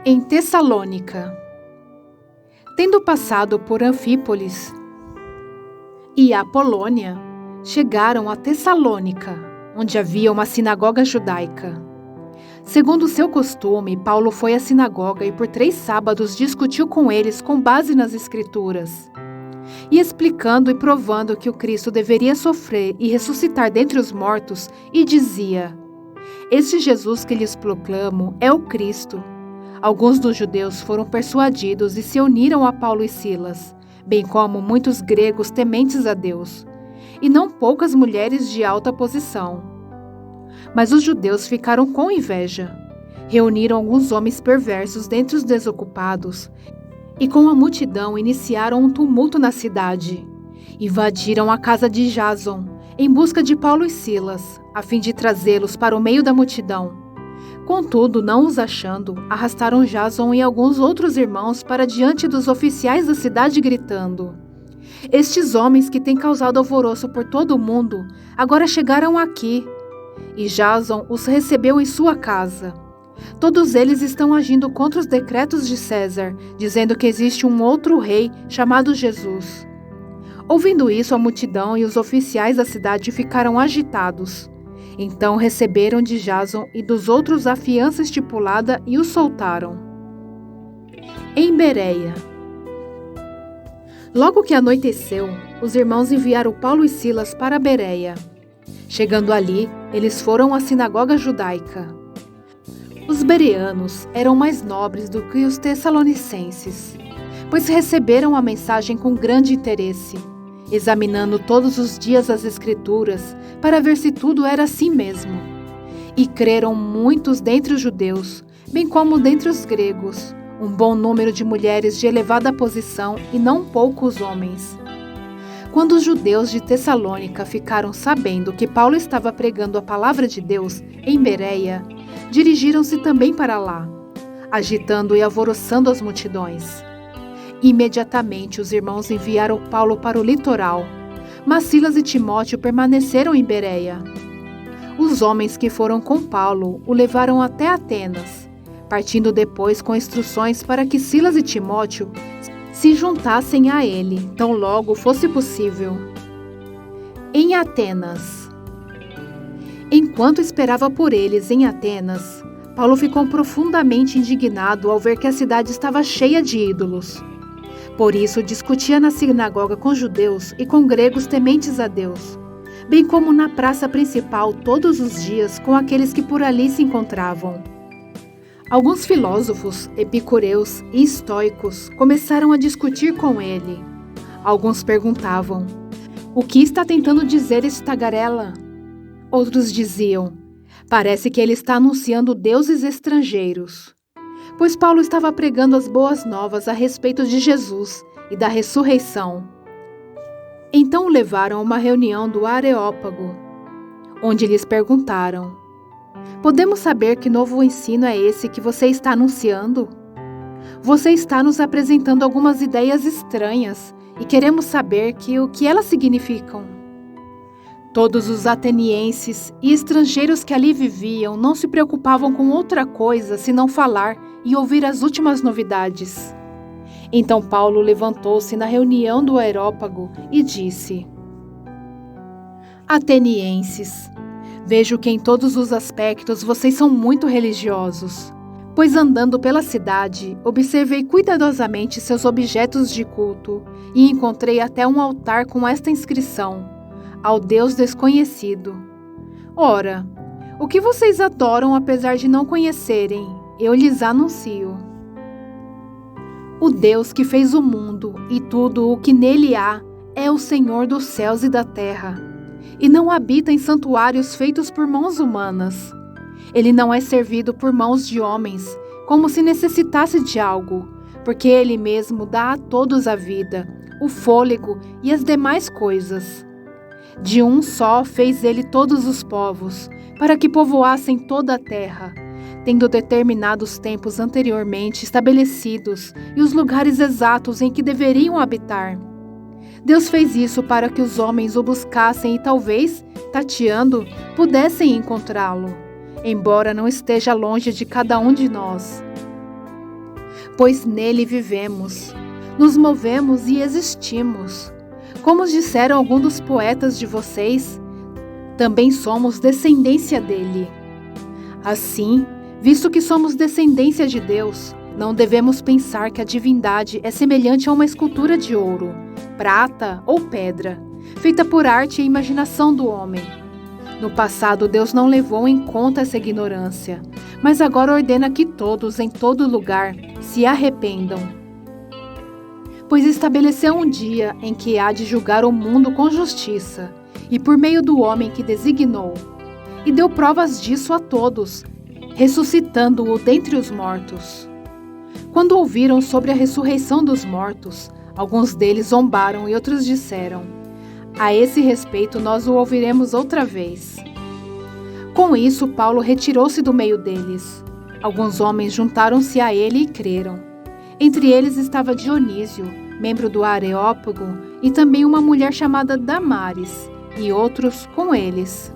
Em Tessalônica. Tendo passado por Anfípolis e Apolônia, chegaram a Tessalônica, onde havia uma sinagoga judaica. Segundo o seu costume, Paulo foi à sinagoga e por 3 sábados discutiu com eles com base nas Escrituras, e explicando e provando que o Cristo deveria sofrer e ressuscitar dentre os mortos, e dizia: Este Jesus que lhes proclamo é o Cristo. Alguns dos judeus foram persuadidos e se uniram a Paulo e Silas, bem como muitos gregos tementes a Deus, e não poucas mulheres de alta posição. Mas os judeus ficaram com inveja. Reuniram alguns homens perversos dentre os desocupados e com a multidão iniciaram um tumulto na cidade. Invadiram a casa de Jason em busca de Paulo e Silas, a fim de trazê-los para o meio da multidão. Contudo, não os achando, arrastaram Jason e alguns outros irmãos para diante dos oficiais da cidade, gritando: Estes homens que têm causado alvoroço por todo o mundo, agora chegaram aqui. E Jason os recebeu em sua casa. Todos eles estão agindo contra os decretos de César, dizendo que existe um outro rei chamado Jesus. Ouvindo isso, a multidão e os oficiais da cidade ficaram agitados. Então receberam de Jason e dos outros a fiança estipulada e os soltaram. Em Bereia. Logo que anoiteceu, os irmãos enviaram Paulo e Silas para Bereia. Chegando ali, eles foram à sinagoga judaica. Os bereanos eram mais nobres do que os tessalonicenses, pois receberam a mensagem com grande interesse, examinando todos os dias as Escrituras para ver se tudo era assim mesmo. E creram muitos dentre os judeus, bem como dentre os gregos, um bom número de mulheres de elevada posição e não poucos homens. Quando os judeus de Tessalônica ficaram sabendo que Paulo estava pregando a palavra de Deus em Bereia, dirigiram-se também para lá, agitando e alvoroçando as multidões. Imediatamente os irmãos enviaram Paulo para o litoral, mas Silas e Timóteo permaneceram em Bereia. Os homens que foram com Paulo o levaram até Atenas, partindo depois com instruções para que Silas e Timóteo se juntassem a ele, tão logo fosse possível. Em Atenas. Enquanto esperava por eles em Atenas, Paulo ficou profundamente indignado ao ver que a cidade estava cheia de ídolos. Por isso discutia na sinagoga com judeus e com gregos tementes a Deus, bem como na praça principal todos os dias com aqueles que por ali se encontravam. Alguns filósofos, epicureus e estoicos começaram a discutir com ele. Alguns perguntavam: O que está tentando dizer esse tagarela? Outros diziam: Parece que ele está anunciando deuses estrangeiros. Pois Paulo estava pregando as boas novas a respeito de Jesus e da ressurreição. Então o levaram a uma reunião do Areópago, onde lhes perguntaram: Podemos saber que novo ensino é esse que você está anunciando? Você está nos apresentando algumas ideias estranhas e queremos saber o que elas significam. Todos os atenienses e estrangeiros que ali viviam não se preocupavam com outra coisa senão falar e ouvir as últimas novidades. Então Paulo levantou-se na reunião do Areópago e disse: Atenienses, vejo que em todos os aspectos vocês são muito religiosos, pois andando pela cidade, observei cuidadosamente seus objetos de culto e encontrei até um altar com esta inscrição: Ao Deus desconhecido. Ora, o que vocês adoram apesar de não conhecerem, eu lhes anuncio. O Deus que fez o mundo e tudo o que nele há é o Senhor dos céus e da terra, e não habita em santuários feitos por mãos humanas. Ele não é servido por mãos de homens, como se necessitasse de algo, porque ele mesmo dá a todos a vida, o fôlego e as demais coisas. De um só fez ele todos os povos, para que povoassem toda a terra, tendo determinado os tempos anteriormente estabelecidos e os lugares exatos em que deveriam habitar. Deus fez isso para que os homens o buscassem e talvez, tateando, pudessem encontrá-lo, embora não esteja longe de cada um de nós. pois nele vivemos, nos movemos e existimos. Como disseram alguns dos poetas de vocês, também somos descendência dele. Assim, visto que somos descendência de Deus, não devemos pensar que a divindade é semelhante a uma escultura de ouro, prata ou pedra, feita por arte e imaginação do homem. No passado, Deus não levou em conta essa ignorância, mas agora ordena que todos, em todo lugar, se arrependam. Pois estabeleceu um dia em que há de julgar o mundo com justiça, e por meio do homem que designou, e deu provas disso a todos, ressuscitando-o dentre os mortos. Quando ouviram sobre a ressurreição dos mortos, alguns deles zombaram e outros disseram: a esse respeito nós o ouviremos outra vez. Com isso, Paulo retirou-se do meio deles. Alguns homens juntaram-se a ele e creram. Entre eles estava Dionísio, membro do Areópago, e também uma mulher chamada Damares, e outros com eles.